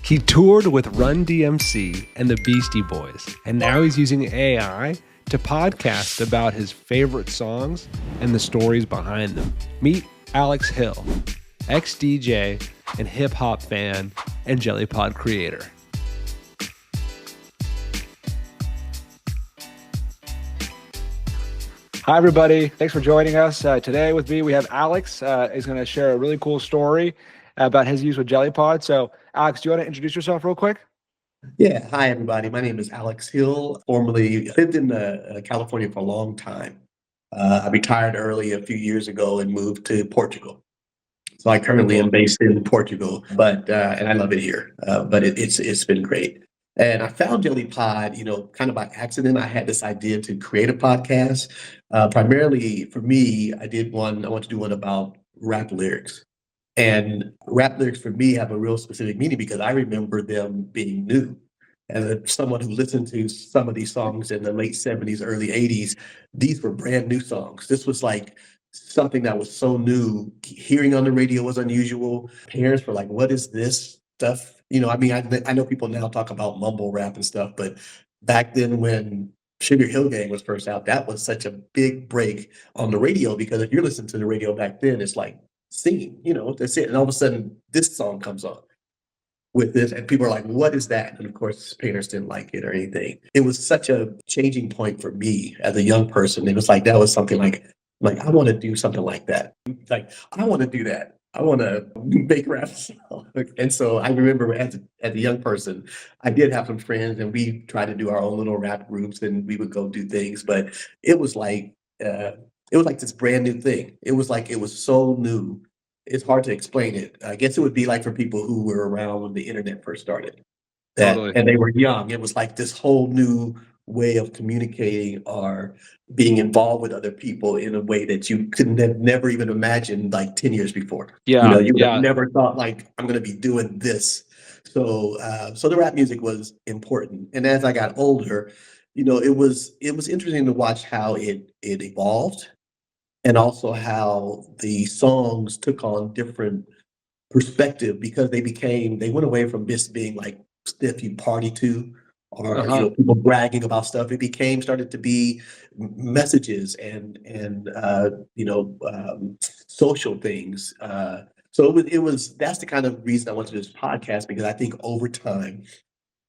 He toured with Run DMC and the Beastie Boys, and now he's using AI to podcast about his favorite songs and the stories behind them. Meet Alex Hill, ex-DJ and hip-hop fan and Jellypod creator. Hi, everybody. Thanks for joining us. Today with me, we have Alex. He's going to share a really cool story about his use with Jellypod. So, Alex, do you want to introduce yourself real quick? Yeah. Hi, everybody. My name is Alex Hill. Formerly lived in California for a long time. I retired early a few years ago and moved to Portugal. So I currently am based in Portugal, but and I love it here. But it's been great. And I found Jellypod, kind of by accident. I had this idea to create a podcast. Primarily for me, I want to do one about rap lyrics. And rap lyrics for me have a real specific meaning because I remember them being new. As someone who listened to some of these songs in the late 70s, early 80s, these were brand new songs. This was like something that was so new. Hearing on the radio was unusual. Parents were like, what is this stuff? I know people now talk about mumble rap and stuff, but back then when Sugar Hill Gang was first out, that was such a big break on the radio because if you're listening to the radio back then, it's like singing, that's it. And all of a sudden this song comes on with this and people are like, what is that? And of course, parents didn't like it or anything. It was such a changing point for me as a young person. It was like, that was something like I want to do something like that. Like, I want to do that. I want to make rap songs. And so I remember as a young person, I did have some friends and we tried to do our own little rap groups and we would go do things, but it was like this brand new thing. It was so new. It's hard to explain it. I guess it would be like for people who were around when the internet first started. Totally. And they were young. It was like this whole new way of communicating or being involved with other people in a way that you couldn't have never even imagined like 10 years before. Yeah. You would have never thought like, I'm going to be doing this. So the rap music was important. And as I got older, it was interesting to watch how it evolved and also how the songs took on different perspective because they went away from just being like stuff you party to or people bragging about stuff. It started to be messages and social things. So that's the kind of reason I went to this podcast because I think over time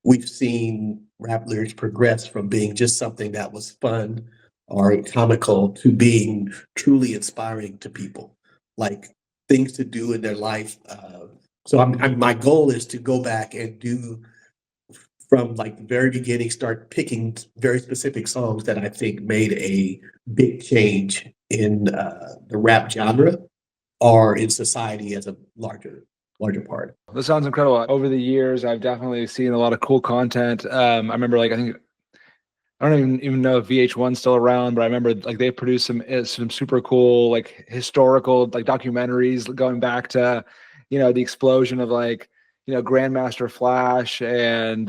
we've seen rap lyrics progress from being just something that was fun or comical to being truly inspiring to people, like things to do in their life. So my goal is to go back and do from like the very beginning, start picking very specific songs that I think made a big change in the rap genre or in society as a larger part. This sounds incredible. Over the years, I've definitely seen a lot of cool content. I remember I don't even know if VH1's still around, but I remember they produced some super cool historical documentaries going back to the explosion of Grandmaster Flash and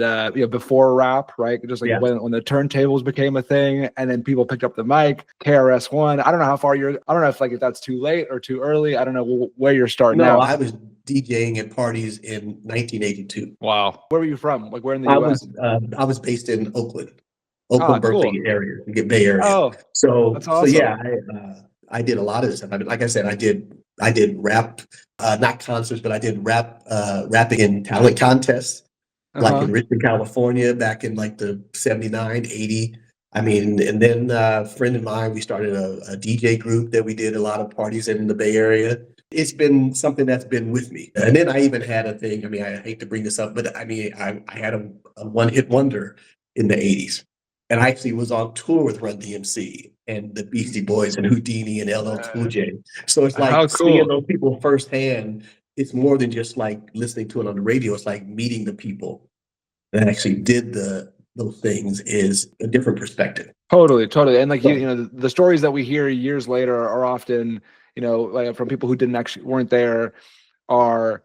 before rap, right? Just when the turntables became a thing and then people picked up the mic, KRS-One. I don't know how far I don't know if that's too late or too early. I don't know where you're starting now. No, I was DJing at parties in 1982. Wow. Where were you from? Where in the US? I was based in Oakland, Cool. Berkeley area, Bay Area. Oh, so that's awesome. So yeah, I did a lot of this stuff. Like I said, I did rap, not concerts, but I did rapping in talent contests, like in Richmond, California, back in the 79, 80. And then a friend of mine, we started a DJ group that we did a lot of parties in the Bay Area. It's been something that's been with me. And then I even had a thing, I hate to bring this up, but I had a one-hit wonder in the 80s. And I actually was on tour with Run DMC and the Beastie Boys and Houdini and LL Cool J. So it's like seeing those people firsthand. It's more than just listening to it on the radio. It's like meeting the people that actually did those things is a different perspective. Totally. And the stories that we hear years later are often, from people who weren't there, are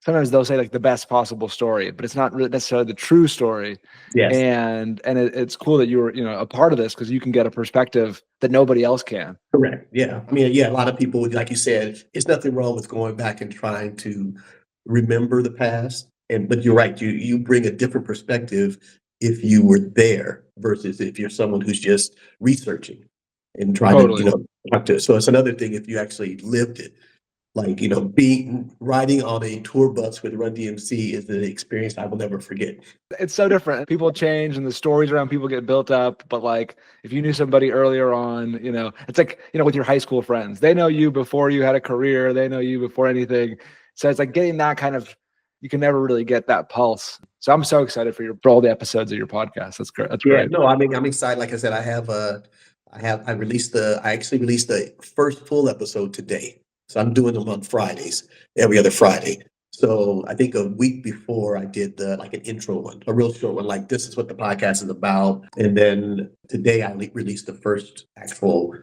sometimes they'll say the best possible story, but it's not really necessarily the true story. Yes. And it's cool that you were, a part of this because you can get a perspective that nobody else can. Correct. Yeah. A lot of people, like you said, it's nothing wrong with going back and trying to remember the past But you're right, you bring a different perspective if you were there versus if you're someone who's just researching and trying to, Totally. talk to. So it's another thing if you actually lived it. Like, being riding on a tour bus with Run DMC is an experience I will never forget. It's so different. People change and the stories around people get built up. But like, if you knew somebody earlier on, it's like, with your high school friends, they know you before you had a career, they know you before anything. So it's like getting that kind of, you can never really get that pulse. So I'm so excited for all the episodes of your podcast. That's great. That's Yeah, great. no, I'm excited. Like I said, I actually released the first full episode today. So I'm doing them on Fridays, every other Friday. So I think a week before I did like an intro one, a real short one, like this is what the podcast is about. And then today I released the first actual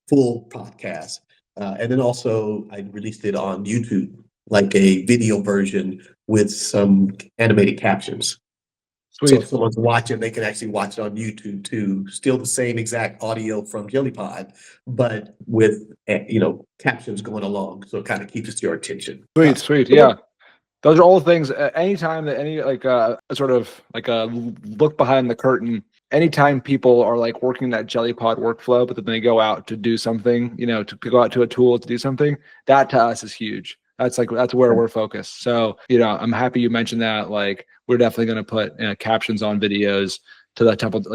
full podcast. And then also I released it on YouTube, like a video version with some animated captions. So if Sweet. someone's watching, they can actually watch it on YouTube too. Still the same exact audio from Jellypod, but with captions going along, so it kind of keeps your attention. Sweet. Yeah. Those are all things. Anytime that any like a sort of like a look behind the curtain, anytime people are like working that Jellypod workflow, but then they go out to do something, to go out to a tool to do something, that to us is huge. That's where we're focused. So, I'm happy you mentioned that. Like, we're definitely going to put captions on videos to the top of,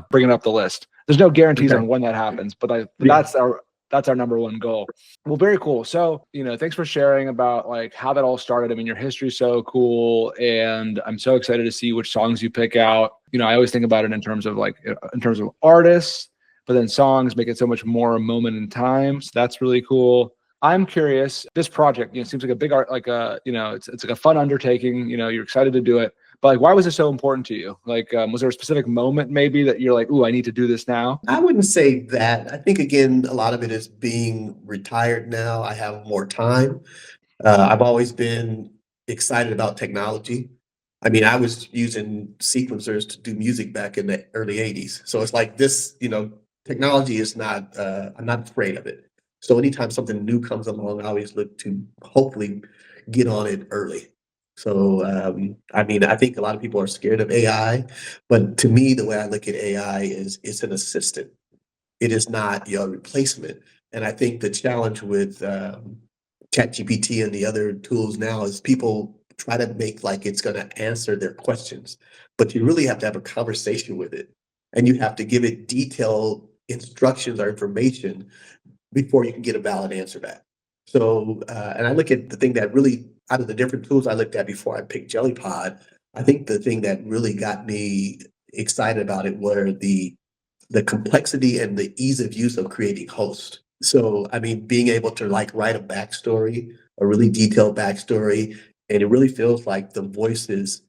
bringing up the list. There's no guarantees on when that happens, but that's our number one goal. Well, very cool. So, thanks for sharing about like how that all started. I mean, your history's so cool, and I'm so excited to see which songs you pick out. I always think about it in terms of artists, but then songs make it so much more a moment in time. So that's really cool. I'm curious. This project, seems like a big art, it's like a fun undertaking. You're excited to do it, but like, why was it so important to you? Like, was there a specific moment maybe that you're like, "Ooh, I need to do this now"? I wouldn't say that. I think again, a lot of it is being retired now. I have more time. I've always been excited about technology. I mean, I was using sequencers to do music back in the early 80s. So it's like this, technology is not, I'm not afraid of it. So anytime something new comes along, I always look to hopefully get on it early. So, I mean, I think a lot of people are scared of AI, but to me, the way I look at AI is it's an assistant. It is not your replacement. And I think the challenge with ChatGPT and the other tools now is people try to make like it's going to answer their questions, but you really have to have a conversation with it, and you have to give it detailed instructions or information before you can get a valid answer back. So, and I look at the thing that really, out of the different tools I looked at before I picked Jellypod, I think the thing that really got me excited about it were the complexity and the ease of use of creating hosts. So, I mean, being able to like write a backstory, a really detailed backstory, and it really feels like the voices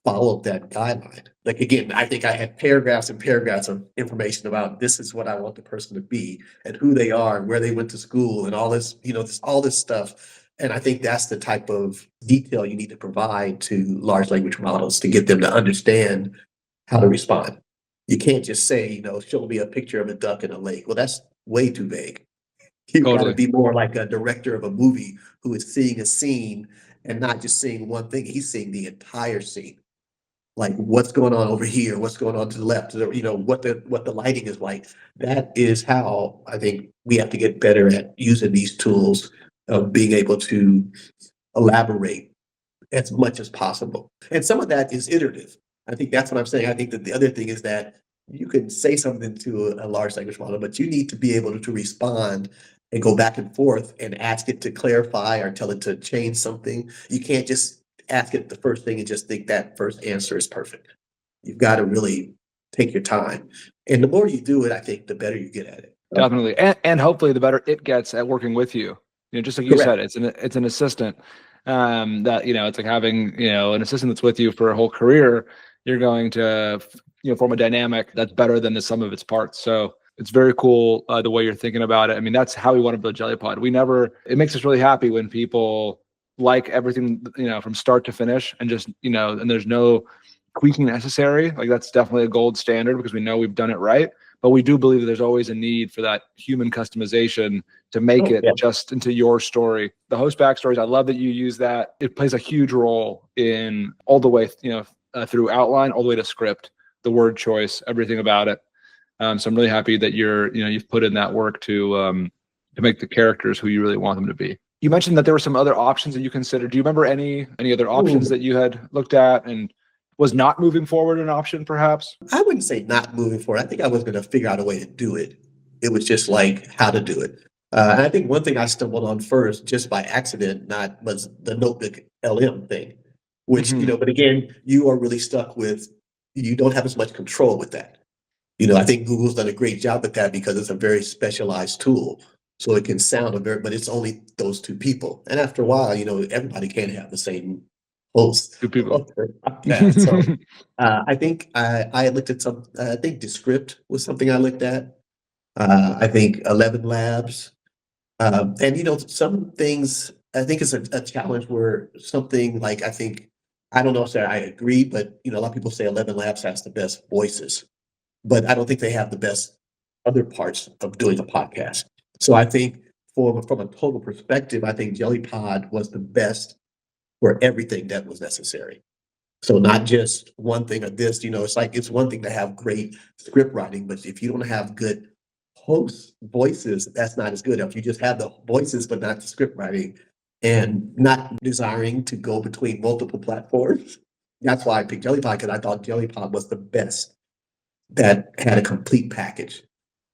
followed that guideline. Like again, I think I had paragraphs and paragraphs of information about this is what I want the person to be and who they are and where they went to school and all this, all this stuff. And I think that's the type of detail you need to provide to large language models to get them to understand how to respond. You can't just say, show me a picture of a duck in a lake. Well, that's way too vague. You've got to Totally. be more like a director of a movie who is seeing a scene and not just seeing one thing. He's seeing the entire scene. Like what's going on over here, what's going on to the left, what the lighting is like. That is how I think we have to get better at using these tools of being able to elaborate as much as possible. And some of that is iterative. I think that's what I'm saying. I think that the other thing is that you can say something to a large language model, but you need to be able to respond and go back and forth and ask it to clarify or tell it to change something. You can't just ask it the first thing and just think that first answer is perfect. You've got to really take your time. And the more you do it, I think the better you get at it. Definitely. And hopefully the better it gets at working with you. Just like you said, it's an assistant that, it's like having, an assistant that's with you for a whole career. You're going to, form a dynamic that's better than the sum of its parts. So it's very cool the way you're thinking about it. I mean, that's how we want to build Jellypod. It makes us really happy when people like everything, from start to finish and just, and there's no tweaking necessary. Like that's definitely a gold standard because we know we've done it right. but we do believe that there's always a need for that human customization to make it just into your story. The host backstories, I love that you use that. It plays a huge role in all the way, through outline, all the way to script, the word choice, everything about it. So I'm really happy that you've put in that work to make the characters who you really want them to be. You mentioned that there were some other options that you considered. Do you remember any other options that you had looked at, and was not moving forward an option perhaps? I wouldn't say not moving forward. I think I was going to figure out a way to do it. It was just like how to do it. And I think one thing I stumbled on first, just by accident, was the Notebook LM thing, which, but again, you are really stuck with, you don't have as much control with that. I think Google's done a great job with that because it's a very specialized tool. So it can sound but it's only those two people. And after a while, everybody can't have the same host. Two people. So I think I looked at I think Descript was something I looked at. I think 11 Labs. And some things, I think it's a challenge where something like, I don't know if I agree, but a lot of people say 11 Labs has the best voices, but I don't think they have the best other parts of doing a podcast. So I think from a total perspective, I think Jellypod was the best for everything that was necessary. So not just one thing or this, it's one thing to have great script writing, but if you don't have good host voices, that's not as good. If you just have the voices but not the script writing and not desiring to go between multiple platforms, that's why I picked Jellypod, because I thought Jellypod was the best that had a complete package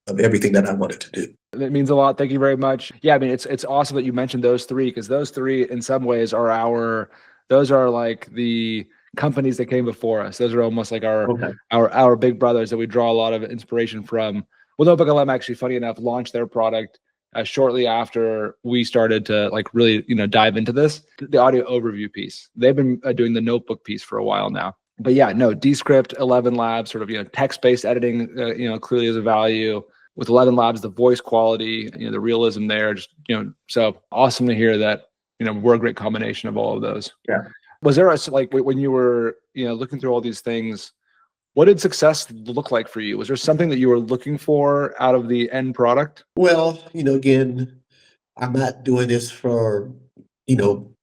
of everything that I wanted to do. That means a lot. Thank you very much. Yeah, I mean, it's awesome that you mentioned those three, because those three in some ways are like the companies that came before us. Those are almost like our big brothers that we draw a lot of inspiration from. Well, Notebook LM, actually, funny enough, launched their product shortly after we started to really dive into this, the audio overview piece. They've been doing the notebook piece for a while now. But yeah, no, Descript, 11 Labs, sort of text-based editing, clearly is a value. With 11 Labs, the voice quality, the realism there, just so awesome to hear that we're a great combination of all of those. Yeah. Was there when you were looking through all these things, what did success look like for you? Was there something that you were looking for out of the end product? Well, again, I'm not doing this for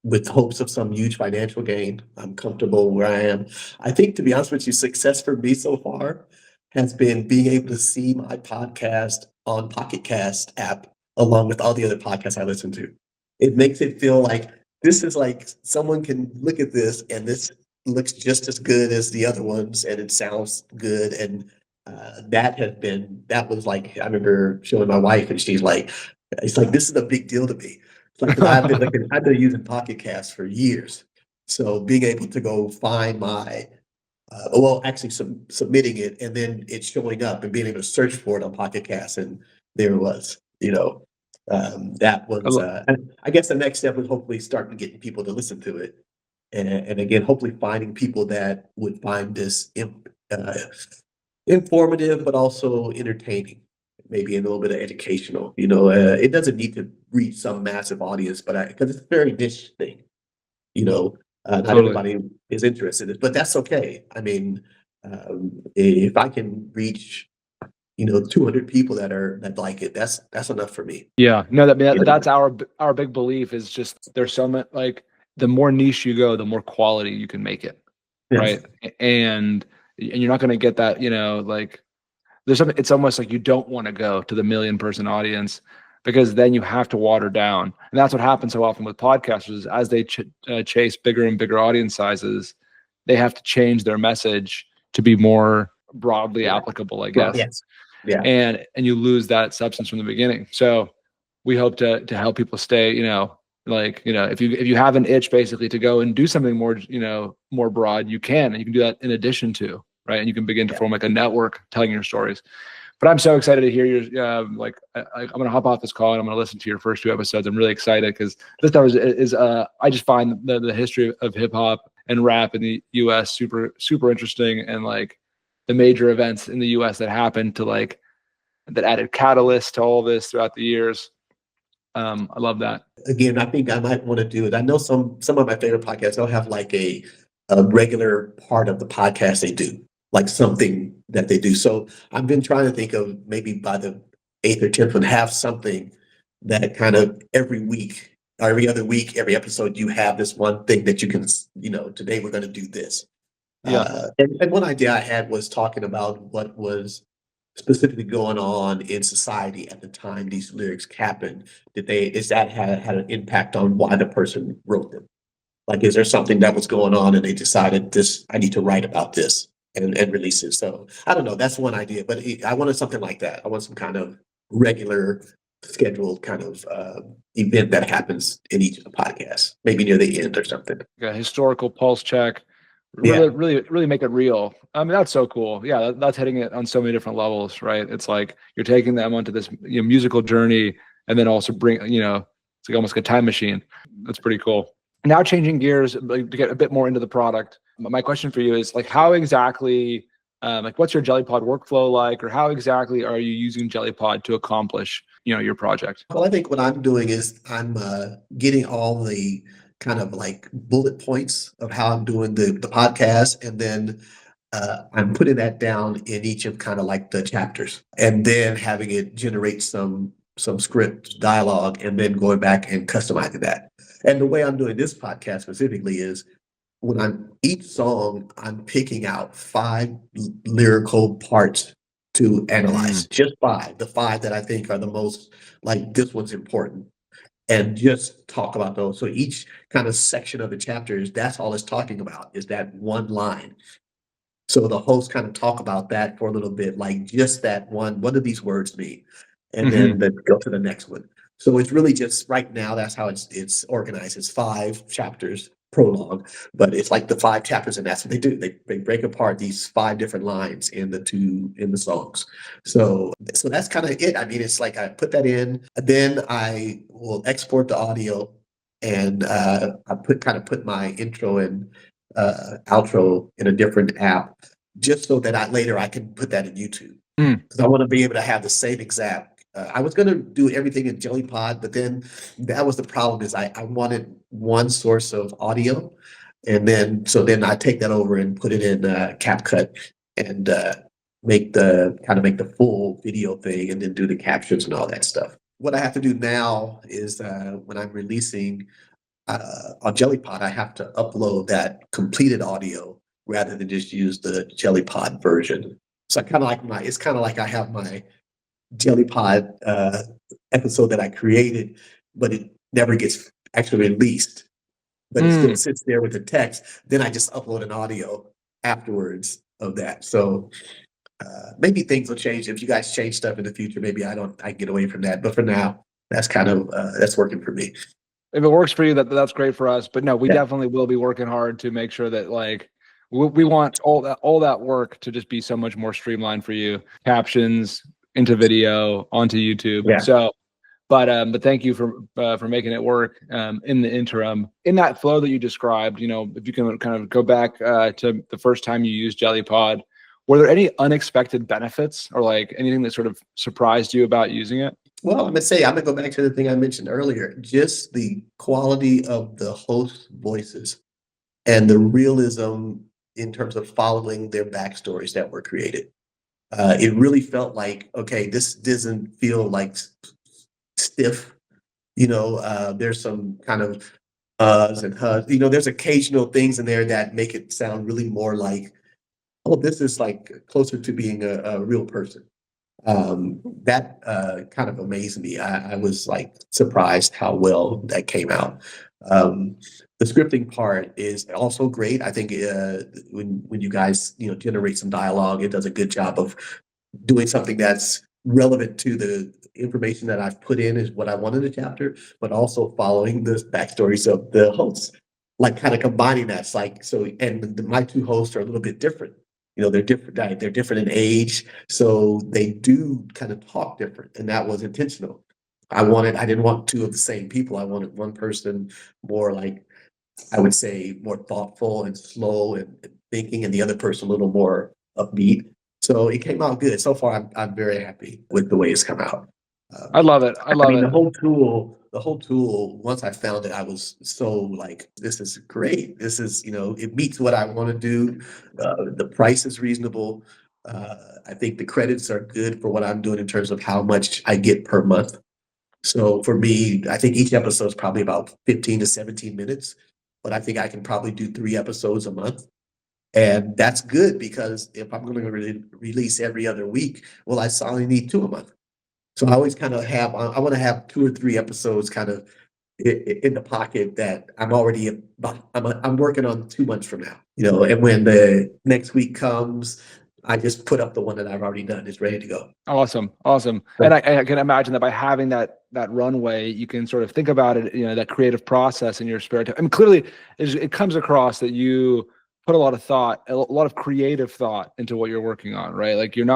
with hopes of some huge financial gain. I'm comfortable where I am. I think, to be honest with you, success for me so far has been being able to see my podcast on Pocket Cast app along with all the other podcasts I listen to. It makes it feel like this is like someone can look at this and this looks just as good as the other ones and it sounds good. And that was like, I remember showing my wife and she's like, it's like, this is a big deal to me. It's like, I've been using Pocket Cast for years. So being able to go find my actually submitting it and then it's showing up and being able to search for it on Pocket Cast, and there it was. That was. I guess the next step was hopefully starting getting people to listen to it, and again, hopefully finding people that would find this informative but also entertaining, maybe a little bit of educational. It doesn't need to reach some massive audience, but because it's a very niche thing. Not everybody is interested in it, but that's okay. I mean, if I can reach, 200 people that like it, that's enough for me. Yeah, no, that's our big belief is just there's so much, the more niche you go, the more quality you can make it, yes. Right? And you're not going to get that, there's something. It's almost like you don't want to go to the 1 million person audience, because then you have to water down. And that's what happens so often with podcasters. As they chase bigger and bigger audience sizes, they have to change their message to be more broadly applicable, I guess. Yes. Yeah. And you lose that substance from the beginning. So we hope to help people stay, if you have an itch basically to go and do something more, more broad, you can, and you can do that in addition to, right? And you can begin to form a network telling your stories. But I'm so excited to hear your, I'm going to hop off this call and I'm going to listen to your first 2 episodes. I'm really excited because this stuff is I just find the history of hip hop and rap in the US super, super interesting. And the major events in the US that happened to that added catalyst to all this throughout the years. I love that. Again, I think I might want to do it. I know some of my favorite podcasts, they'll have a regular part of the podcast they do. like something that they do. So I've been trying to think of maybe by the 8th or 10th one, have something that kind of every week or every other week, every episode, you have this one thing that you can, today we're going to do this. Yeah. And one idea I had was talking about what was specifically going on in society at the time these lyrics happened. Is that had an impact on why the person wrote them? Like, is there something that was going on and they decided this, I need to write about this and release it? So I don't know. That's one idea, but I wanted something like that. I want some kind of regular scheduled kind of event that happens in each of the podcasts, maybe near the end or something. A historical pulse check, Yeah. really make it real. I mean, that's so cool. Yeah, that's hitting it on so many different levels, right? It's like you're taking them onto this musical journey, and then also bring it's like almost like a time machine. That's pretty cool. Now changing gears, like, to get a bit more into the product. My question for you is like, how exactly, like, what's your Jellypod workflow like, or how exactly are you using Jellypod to accomplish, your project? Well, I think what I'm doing is I'm getting all the kind of like bullet points of how I'm doing the podcast, and then I'm putting that down in each of kind of like the chapters, and then having it generate some script dialogue, and then going back and customizing that. And the way I'm doing this podcast specifically is when each song, I'm picking out 5 lyrical parts to analyze, just 5, the 5 that I think are the most, like, this one's important, and just talk about those. So each kind of section of the chapters, that's all it's talking about, is that one line. So the host kind of talk about that for a little bit, like just that one, what do these words mean? And then go to the next one. So it's really just right now, that's how it's organized. It's 5 chapters, prologue, but it's like the 5 chapters, and that's what they do. They break apart these 5 different lines in the songs. So that's kind of it. I mean, it's like I put that in, then I will export the audio, and I put my intro and outro in a different app, just so that later I can put that in YouTube, because I want to be able to have the same exact. I was going to do everything in Jellypod, but then that was the problem, is I wanted one source of audio, and then I take that over and put it in CapCut, and make the full video thing, and then do the captions and all that stuff. What I have to do now is when I'm releasing on Jellypod, I have to upload that completed audio rather than just use the Jellypod version. So it's kind of like I have my Jellypod episode that I created, but it never gets actually released. But it still sits there with the text. Then I just upload an audio afterwards of that. So maybe things will change. If you guys change stuff in the future, maybe I get away from that. But for now, that's kind of that's working for me. If it works for you, that's great for us. But no, we definitely will be working hard to make sure that, like, we want all that work to just be so much more streamlined for you. Captions into video onto YouTube. Yeah. So, but thank you for making it work in the interim. In that flow that you described, if you can kind of go back to the first time you used Jellypod, were there any unexpected benefits, or like anything that sort of surprised you about using it? Well, I'm gonna go back to the thing I mentioned earlier, just the quality of the host voices and the realism in terms of following their backstories that were created. It really felt like, okay, this doesn't feel like stiff. There's some kind of uhs and hus. There's occasional things in there that make it sound really more like, oh, this is like closer to being a real person. That kind of amazed me. I was like surprised how well that came out. The scripting part is also great. I think when you guys generate some dialogue, it does a good job of doing something that's relevant to the information that I've put in, is what I want in the chapter, but also following the backstories of the hosts, like kind of combining that. It's like, so, and my 2 hosts are a little bit different. They're different. They're different in age, so they do kind of talk different, and that was intentional. I didn't want 2 of the same people. I wanted one person more, like, I would say, more thoughtful and slow and thinking, and the other person a little more upbeat. So it came out good. So far, I'm very happy with the way it's come out. I love it. The whole tool the whole tool, once I found it, I was so like, this is great. This is, it meets what I want to do. The price is reasonable. I think the credits are good for what I'm doing in terms of how much I get per month. So for me, I think each episode is probably about 15 to 17 minutes, but I think I can probably do 3 episodes a month. And that's good because if I'm going to release every other week, well, I only need 2 a month. So I always kind of I want to have 2 or 3 episodes kind of in the pocket that I'm working on 2 months from now, and when the next week comes, I just put up the one that I've already done. It's ready to go. Awesome. And I can imagine that by having that runway, you can sort of think about it, that creative process in your spare time. I mean, clearly it comes across that you put a lot of thought, a lot of creative thought into what you're working on, right? Like you're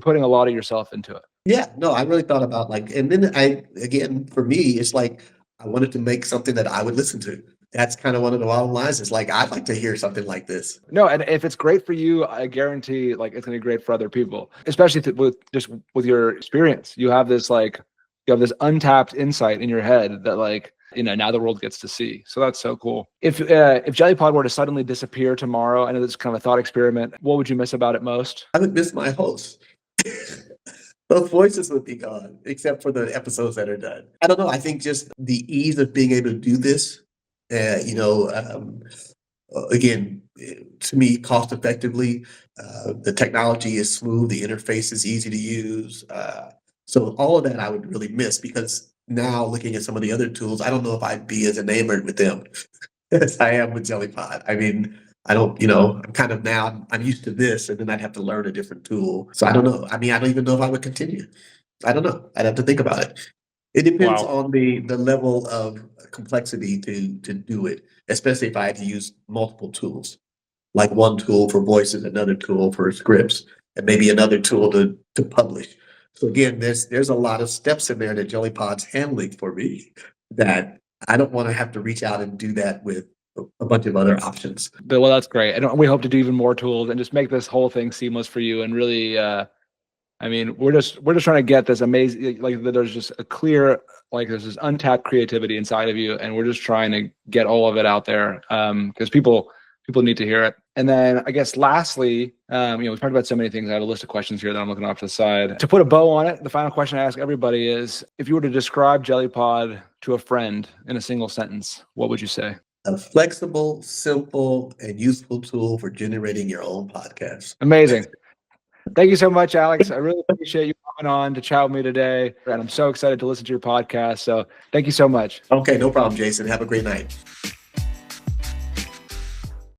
putting a lot of yourself into it. Yeah, no, I really thought about and then again, for me, it's like, I wanted to make something that I would listen to. That's kind of one of the bottom lines. It's like, I'd like to hear something like this. No, and if it's great for you, I guarantee like it's going to be great for other people, especially with your experience. You have this untapped insight in your head that now the world gets to see. So that's so cool. If Jellypod were to suddenly disappear tomorrow, I know this is kind of a thought experiment, what would you miss about it most? I would miss my host. Those voices would be gone, except for the episodes that are done. I don't know. I think just the ease of being able to do this, again, to me, cost effectively. The technology is smooth. The interface is easy to use. So all of that I would really miss, because now looking at some of the other tools, I don't know if I'd be as enamored with them as I am with Jellypod. I mean, I don't, I'm kind of now, I'm used to this, and then I'd have to learn a different tool. So I don't know. I mean, I don't even know if I would continue. I don't know. I'd have to think about it. It depends on the level of complexity to do it, especially if I had to use multiple tools, like one tool for voices, another tool for scripts, and maybe another tool to publish. So again, there's a lot of steps in there that Jellypod's handling for me that I don't want to have to reach out and do that with a bunch of other options. Well, that's great. And we hope to do even more tools and just make this whole thing seamless for you. And really, I mean, we're just trying to get this amazing, there's just a clear, there's this untapped creativity inside of you, and we're just trying to get all of it out there because people need to hear it. And then I guess lastly, we've talked about so many things. I have a list of questions here that I'm looking off to the side. To put a bow on it, the final question I ask everybody is, if you were to describe Jellypod to a friend in a single sentence, what would you say? A flexible, simple, and useful tool for generating your own podcast. Amazing. Thank you so much, Alex. I really appreciate you coming on to chat with me today. And I'm so excited to listen to your podcast. So thank you so much. Okay, no problem, Jason. Have a great night.